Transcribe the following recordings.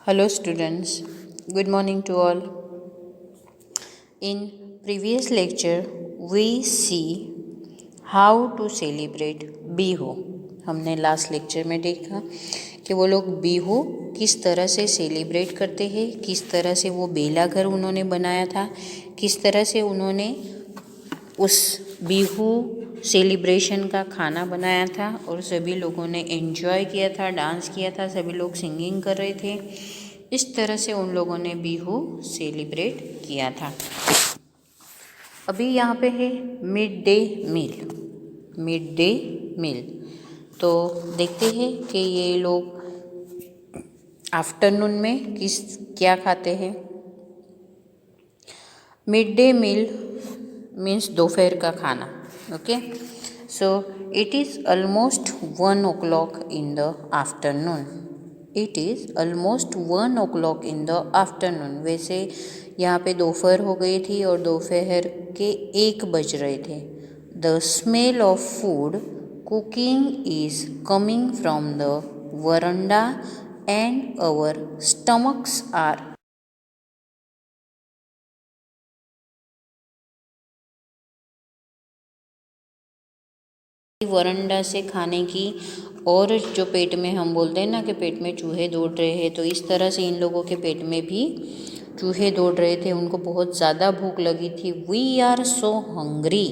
Hello students, good morning to all. In previous lecture we see how to celebrate Bihu. हमने last lecture में देखा कि वो लोग बिहू किस तरह से सेलिब्रेट करते हैं, किस तरह से वो बेला घर उन्होंने बनाया था, किस तरह से उन्होंने उस बिहू सेलिब्रेशन का खाना बनाया था और सभी लोगों ने एंजॉय किया था, डांस किया था, सभी लोग सिंगिंग कर रहे थे. इस तरह से उन लोगों ने बिहू सेलिब्रेट किया था. अभी यहाँ पे है mid day meal. Mid day meal तो देखते हैं कि ये लोग आफ्टरनून में क्या खाते हैं. मिड डे मील मीन्स दोपहर का खाना. Okay, so it is almost 1 o'clock in the afternoon. It is almost 1 o'clock in the afternoon. वैसे यहाँ पे दोपहर हो गई थी और दोपहर के 1 बज रहे थे. The smell of food cooking is coming from the veranda and our stomachs are veranda से खाने की. और जो पेट में हम बोलते हैं ना कि पेट में चूहे दौड़ रहे हैं, तो इस तरह से इन लोगों के पेट में भी चूहे दौड़ रहे थे. उनको बहुत ज़्यादा भूख लगी थी. We are so hungry.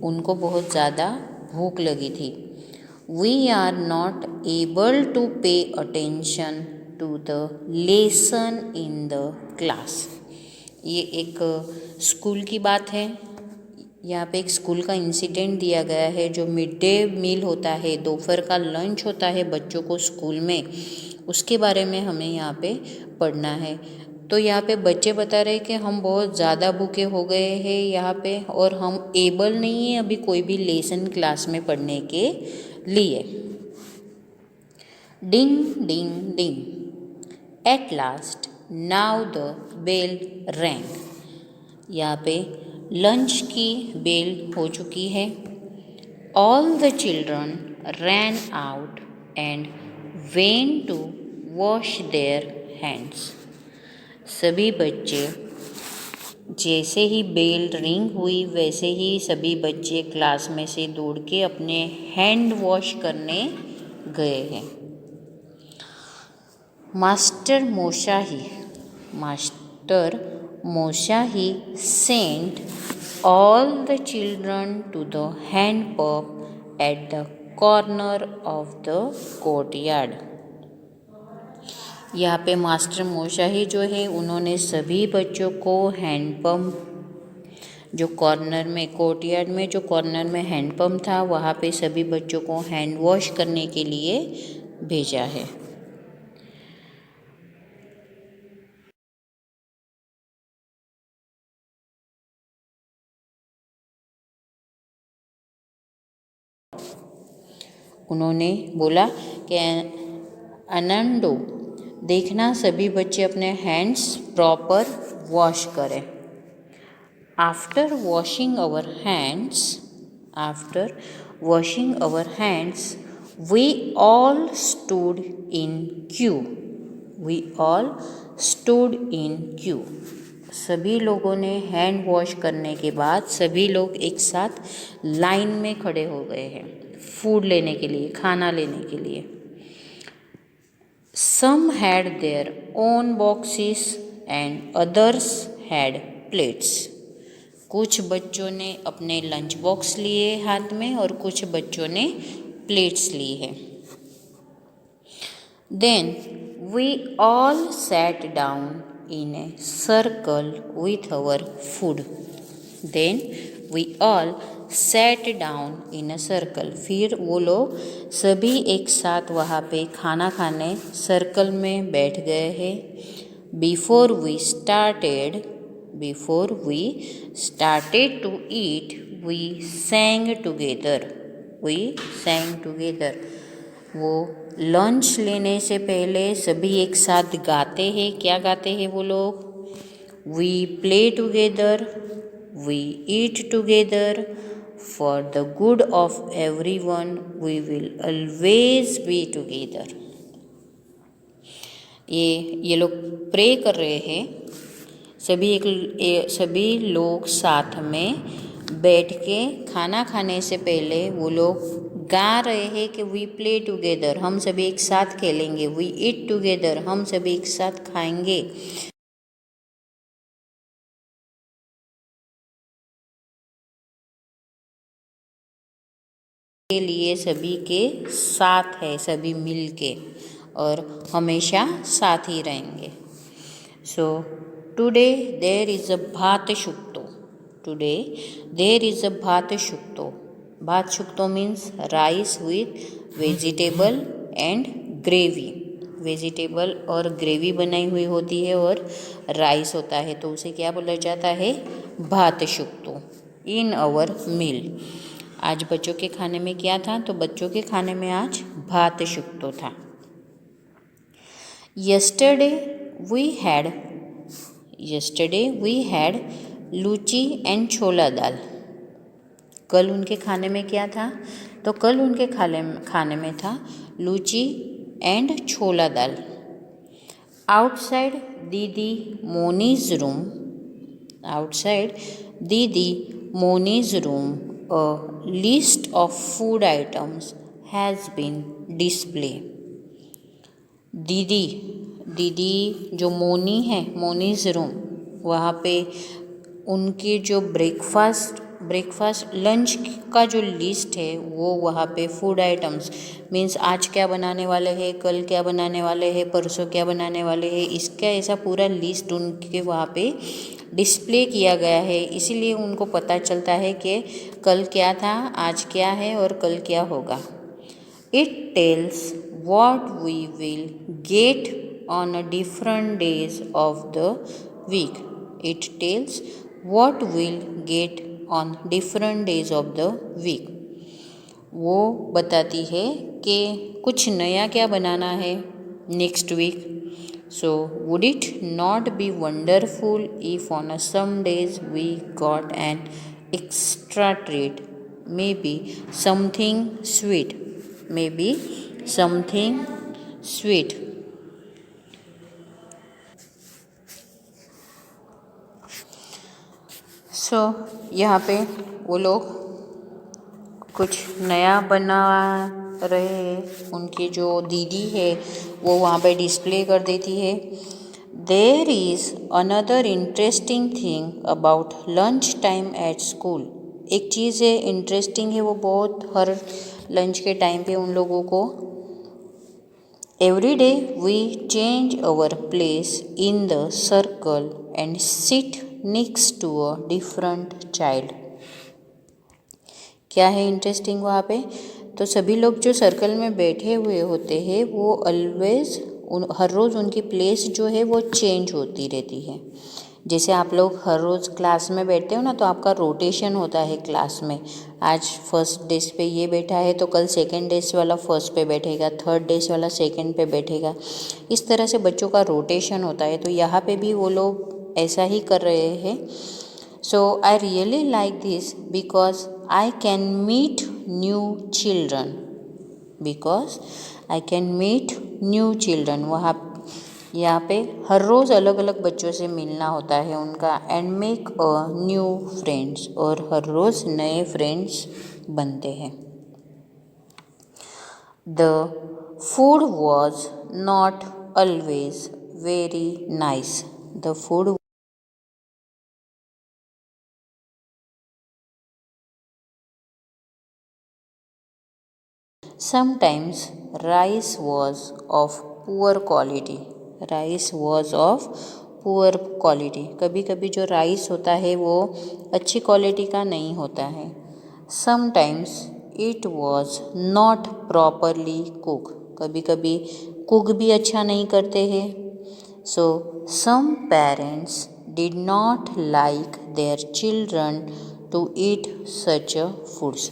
उनको बहुत ज़्यादा भूख लगी थी. We are not able to pay attention to the lesson in the class. ये एक स्कूल की बात है. यहाँ पे एक स्कूल का इंसिडेंट दिया गया है. जो मिड डे मील होता है, दोपहर का लंच होता है बच्चों को स्कूल में, उसके बारे में हमें यहाँ पे पढ़ना है. तो यहाँ पे बच्चे बता रहे हैं कि हम बहुत ज़्यादा भूखे हो गए हैं यहाँ पे और हम एबल नहीं है अभी कोई भी लेसन क्लास में पढ़ने के लिए. Ding ding ding. At last now the bell rang. यहाँ पे लंच की बेल हो चुकी है. All the children ran out and went to wash their hands. सभी बच्चे जैसे ही बेल रिंग हुई वैसे ही सभी बच्चे क्लास में से दौड़ के अपने हैंड वॉश करने गए हैं. Master Moshahi sent all the children to the hand pump at the corner of the courtyard. यहाँ पे मास्टर मोशाही जो है उन्होंने सभी बच्चों को हैंडपम्प जो कॉर्नर में कोर्टयार्ड में जो कॉर्नर में हैंडपम्प था वहाँ पे सभी बच्चों को हैंड वॉश करने के लिए भेजा है. उन्होंने बोला कि अनंडो देखना सभी बच्चे अपने हैंड्स प्रॉपर वॉश करें. After washing our hands we all stood in queue. सभी लोगों ने हैंड वॉश करने के बाद सभी लोग एक साथ लाइन में खड़े हो गए हैं फूड लेने के लिए, खाना लेने के लिए. Some had their own boxes and others had plates. कुछ बच्चों ने अपने लंच बॉक्स लिए हाथ में और कुछ बच्चों ने प्लेट्स ली है. Then we all sat down in a circle with our food. Then we all sat down in a circle. फिर वो लोग सभी एक साथ वहाँ पे खाना खाने सर्कल में बैठ गए हैं. Before we started to eat, we sang together. वो लंच लेने से पहले सभी एक साथ गाते हैं. क्या गाते हैं वो लोग? We play together, we eat together, for the good of everyone we will always be together. ये लोग प्रे कर रहे हैं, सभी लोग साथ में बैठ के खाना खाने से पहले वो लोग गा रहे हैं कि वी प्ले टुगेदर, हम सभी एक साथ खेलेंगे, वी ईट टुगेदर, हम सभी एक साथ खाएंगे। के लिए सभी के साथ है, सभी मिल के और हमेशा साथ ही रहेंगे। So today there is a भात shukto, today there is a भात शुक्तो। भात shukto means rice with vegetable and gravy, vegetable और ग्रेवी बनाई हुई होती है और राइस होता है, तो उसे क्या बोला जाता है, भात शुक्तो। इन आवर मील, आज बच्चों के खाने में क्या था, तो बच्चों के खाने में आज भात शुक्तो था। Yesterday we had luchi and छोला दाल। कल उनके खाने में क्या था, तो कल उनके खाने में था लूची एंड छोला दाल। आउटसाइड दीदी मोनीज रूम, आउटसाइड दीदी monies room a list of food items has been displayed. दीदी जो मोनी है, मोनीज रूम, वहाँ पे उनकी जो ब्रेकफास्ट लंच का जो लिस्ट है वो वहाँ पे फूड आइटम्स मीन्स आज क्या बनाने वाले हैं, कल क्या बनाने वाले हैं, परसों क्या बनाने वाले हैं, इसका ऐसा पूरा लिस्ट उनके वहाँ पे डिस्प्ले किया गया है। इसीलिए उनको पता चलता है कि कल क्या था, आज क्या है और कल क्या होगा। It tells what we will get on a different days of the week. It tells what we'll get on different days of the week. वो बताती है कि कुछ नया क्या बनाना है next week. So would it not be wonderful if on some days we got an extra treat, maybe something sweet, maybe something sweet. सो यहाँ पे वो लोग कुछ नया बना रहे हैं, उनकी जो दीदी है वो वहाँ पे डिस्प्ले कर देती है। There is another interesting thing about lunch time at school. एक चीज़ है इंटरेस्टिंग है, वो बहुत हर लंच के टाइम पे उन लोगों को Every day we change our place in the circle and sit next to a different child. क्या है इंटरेस्टिंग वहाँ पे, तो सभी लोग जो सर्कल में बैठे हुए होते हैं वो हर रोज़ उनकी प्लेस जो है वो चेंज होती रहती है। जैसे आप लोग हर रोज़ क्लास में बैठते हो ना, तो आपका रोटेशन होता है क्लास में। आज फर्स्ट डेस्क पे ये बैठा है तो कल सेकंड डेस्क वाला फर्स्ट पे बैठेगा, थर्ड डेस्क वाला सेकंड पे बैठेगा। इस तरह से बच्चों का रोटेशन होता है, तो यहाँ पे भी वो लोग ऐसा ही कर रहे हैं। So I really like this because I can meet new children, because I can meet new children. वहाँ यहाँ पे हर रोज़ अलग अलग बच्चों से मिलना होता है उनका, and make a new friends, और हर रोज़ नए फ्रेंड्स बनते हैं। The food was not always very nice, the food sometimes rice was of poor quality, rice was of poor quality, कभी कभी जो राइस होता है वो अच्छी क्वालिटी का नहीं होता है। Sometimes it was not properly cook, कभी कभी कुक भी अच्छा नहीं करते हैं। So some parents did not like their children to eat such foods.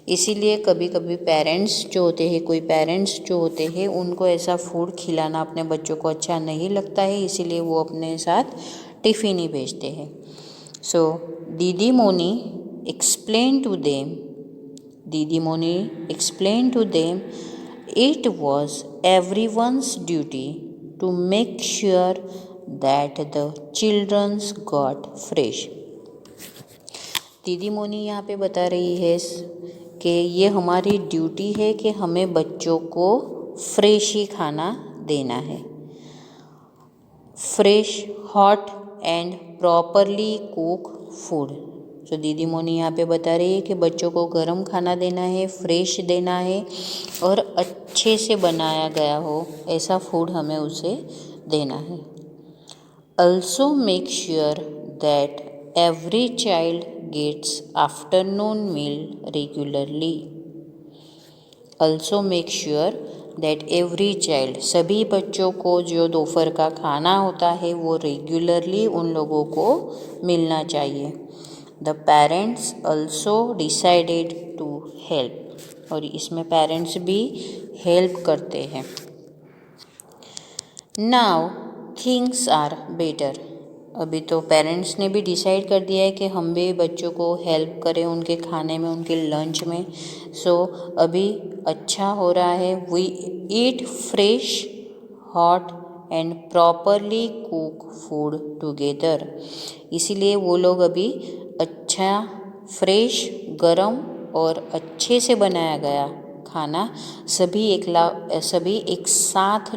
इसीलिए कभी कभी पेरेंट्स जो होते हैं, कोई पेरेंट्स जो होते हैं उनको ऐसा फूड खिलाना अपने बच्चों को अच्छा नहीं लगता है, इसीलिए वो अपने साथ टिफ़िन ही भेजते हैं। सो दीदी मोनी एक्सप्लेन टू देम, दीदी Moni explain to them it was everyone's duty to make sure that the children's got fresh. दीदी मोनी यहाँ पे बता रही है कि ये हमारी ड्यूटी है कि हमें बच्चों को फ्रेश ही खाना देना है. Fresh, hot and properly cook food. तो दीदी मोनी यहाँ पे बता रही है कि बच्चों को गर्म खाना देना है, फ्रेश देना है और अच्छे से बनाया गया हो ऐसा फूड हमें उसे देना है. Also make sure that every child gets afternoon meal regularly. Also make sure that every child, सभी बच्चों को जो दोपहर का खाना होता है वो रेगुलरली उन लोगों को मिलना चाहिए. The parents also decided to help. और इसमें पेरेंट्स भी हेल्प करते हैं. Now things are better. अभी तो पेरेंट्स ने भी डिसाइड कर दिया है कि हम भी बच्चों को हेल्प करें उनके खाने में, उनके लंच में. सो अभी अच्छा हो रहा है. We eat fresh, hot and properly cook food together. इसीलिए वो लोग अभी अच्छा, फ्रेश, गरम और अच्छे से बनाया गया खाना सभी एक साथ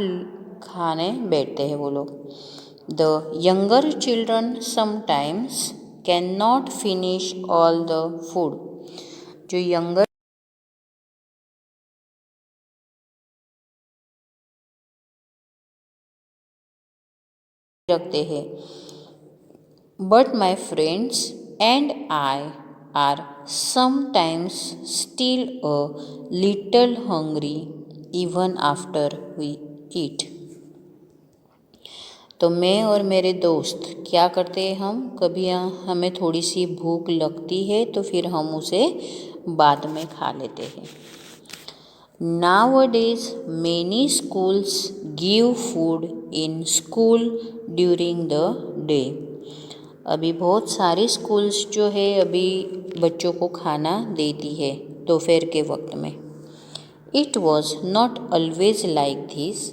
खाने बैठते हैं वो लोग. The younger children sometimes cannot finish all the food. जो यंगर रखते हैं. But my friends and I are sometimes still a little hungry even after we eat. तो मैं और मेरे दोस्त क्या करते हैं, हम कभी हमें थोड़ी सी भूख लगती है तो फिर हम उसे बाद में खा लेते हैं. Nowadays many schools give food in school during the day. अभी बहुत सारी स्कूल्स जो है अभी बच्चों को खाना देती है दोपहर के वक्त में. It was not always like this.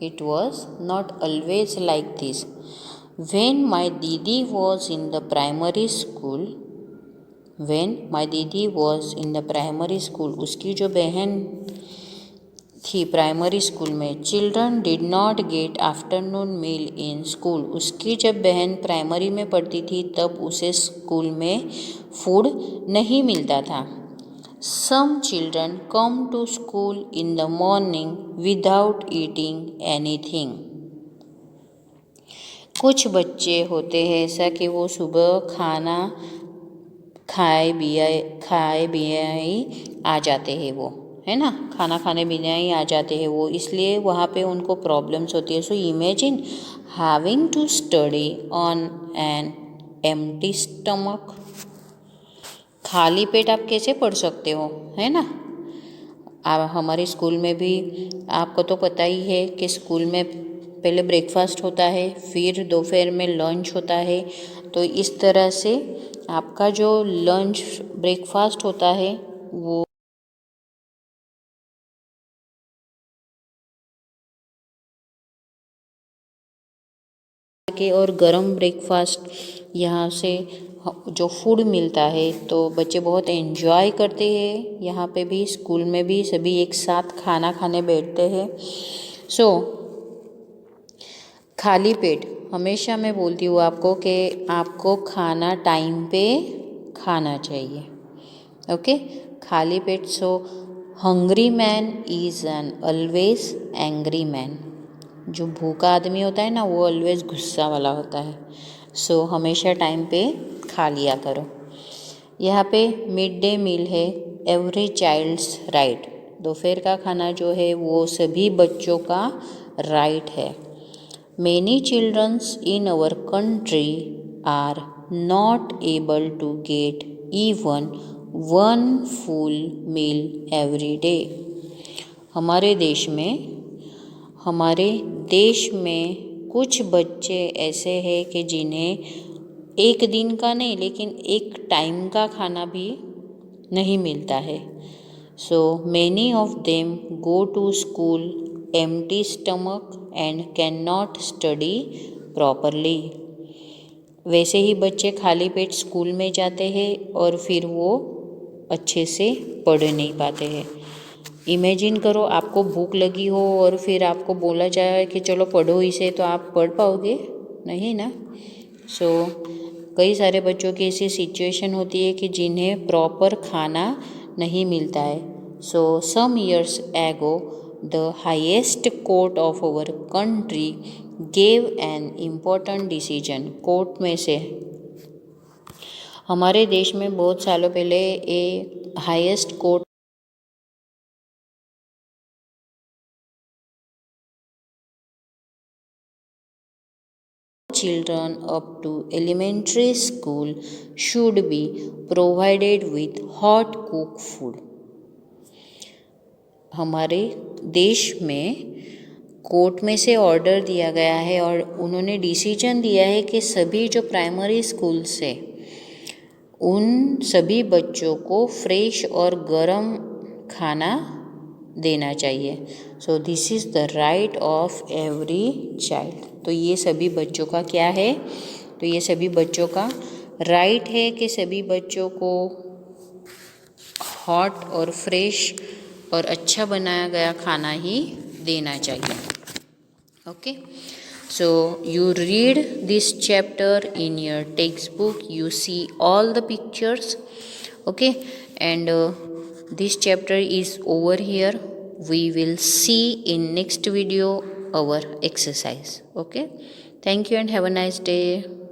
It was not always like this. When my didi was in the primary school, उसकी जो बहन थी प्राइमरी स्कूल में, children did not get afternoon meal in school. उसकी जब बहन प्राइमरी में पढ़ती थी तब उसे स्कूल में फूड नहीं मिलता था. Some children come to school in the morning without eating anything. कुछ बच्चे होते हैं ऐसा कि वो सुबह खाना खाए बिना ही आ जाते हैं, वो है ना, खाना खाने बिना ही आ जाते हैं वो, इसलिए वहाँ पे उनको प्रॉब्लम्स होती है. So imagine having to study on an empty stomach. खाली पेट आप कैसे पढ़ सकते हो, है ना. हमारे स्कूल में भी आपको तो पता ही है कि स्कूल में पहले ब्रेकफास्ट होता है, फिर दोपहर में लंच होता है. तो इस तरह से आपका जो लंच ब्रेकफास्ट होता है वो के और गरम ब्रेकफास्ट यहाँ से जो फूड मिलता है तो बच्चे बहुत एंजॉय करते हैं. यहाँ पे भी स्कूल में भी सभी एक साथ खाना खाने बैठते हैं. सो खाली पेट, हमेशा मैं बोलती हूँ आपको कि आपको खाना टाइम पे खाना चाहिए. ओके, खाली पेट. So hungry man is an always angry man. जो भूखा आदमी होता है ना वो ऑलवेज गुस्सा वाला होता है. सो हमेशा टाइम पे खा लिया करो. यहाँ पे मिड डे मील है, एवरी चाइल्ड्स राइट. दोपहर का खाना जो है वो सभी बच्चों का राइट है. Many childrens in our country are not able to get even one full meal every day. हमारे देश में कुछ बच्चे ऐसे हैं कि जिन्हें एक दिन का नहीं लेकिन एक टाइम का खाना भी नहीं मिलता है. So many of them go to school empty stomach and cannot study properly. वैसे ही बच्चे खाली पेट स्कूल में जाते हैं और फिर वो अच्छे से पढ़ नहीं पाते हैं। इमेजिन करो आपको भूख लगी हो और फिर आपको बोला जाए कि चलो पढ़ो इसे, तो आप पढ़ पाओगे? नहीं ना। सो कई सारे बच्चों की ऐसी सिचुएशन होती है कि जिन्हें प्रॉपर खाना नहीं मिलता है। So some years ago the highest court of our country gave an important decision. Court में से हमारे देश में बहुत सालों पहले a highest court children up to elementary school should be provided with hot cooked food. हमारे देश में कोर्ट में से ऑर्डर दिया गया है और उन्होंने डिसीजन दिया है कि सभी जो प्राइमरी स्कूल से उन सभी बच्चों को फ्रेश और गर्म खाना देना चाहिए। So this is the right of every child. तो ये सभी बच्चों का क्या है? तो ये सभी बच्चों का राइट है कि सभी बच्चों को हॉट और फ्रेश और अच्छा बनाया गया खाना ही देना चाहिए। Okay, so you read this chapter in your textbook, you see all the pictures, okay, and this chapter is over here. We will see in next video our exercise. Okay, thank you and have a nice day.